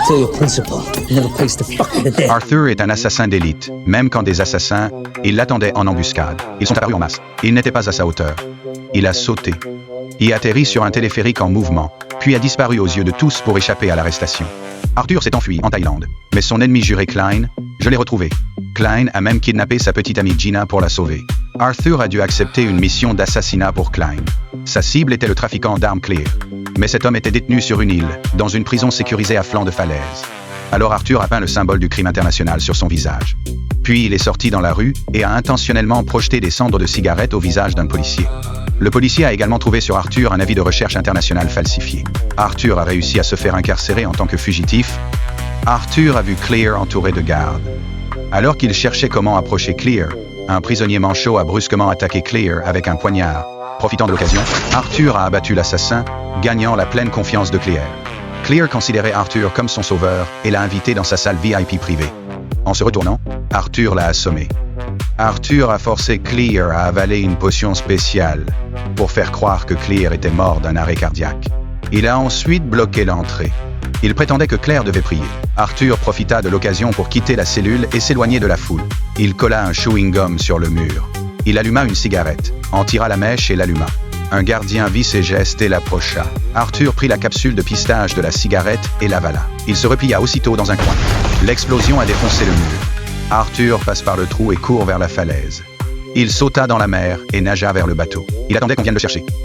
Tell your principal, never place to fuck with the dead. Arthur est un assassin d'élite. Même quand des assassins, il l'attendaient en embuscade. Ils sont apparus en masse. Il n'était pas à sa hauteur. Il a sauté. Il atterrit sur un téléphérique en mouvement, puis a disparu aux yeux de tous pour échapper à l'arrestation. Arthur s'est enfui en Thaïlande. Mais son ennemi juré Klein, je l'ai retrouvé. Klein a même kidnappé sa petite amie Gina pour la sauver. Arthur a dû accepter une mission d'assassinat pour Klein. Sa cible était le trafiquant d'armes Clear. Mais cet homme était détenu sur une île, dans une prison sécurisée à flanc de falaise. Alors Arthur a peint le symbole du crime international sur son visage. Puis il est sorti dans la rue et a intentionnellement projeté des cendres de cigarettes au visage d'un policier. Le policier a également trouvé sur Arthur un avis de recherche internationale falsifié. Arthur a réussi à se faire incarcérer en tant que fugitif. Arthur a vu Clear entouré de gardes. Alors qu'il cherchait comment approcher Clear, un prisonnier manchot a brusquement attaqué Clear avec un poignard. Profitant de l'occasion, Arthur a abattu l'assassin, gagnant la pleine confiance de Clear. Clear considérait Arthur comme son sauveur et l'a invité dans sa salle VIP privée. En se retournant, Arthur l'a assommé. Arthur a forcé Clear à avaler une potion spéciale pour faire croire que Clear était mort d'un arrêt cardiaque. Il a ensuite bloqué l'entrée. Il prétendait que Claire devait prier. Arthur profita de l'occasion pour quitter la cellule et s'éloigner de la foule. Il colla un chewing-gum sur le mur. Il alluma une cigarette, en tira la mèche et l'alluma. Un gardien vit ses gestes et l'approcha. Arthur prit la capsule de pistage de la cigarette et l'avala. Il se replia aussitôt dans un coin. L'explosion a défoncé le mur. Arthur passe par le trou et court vers la falaise. Il sauta dans la mer et nagea vers le bateau. Il attendait qu'on vienne le chercher.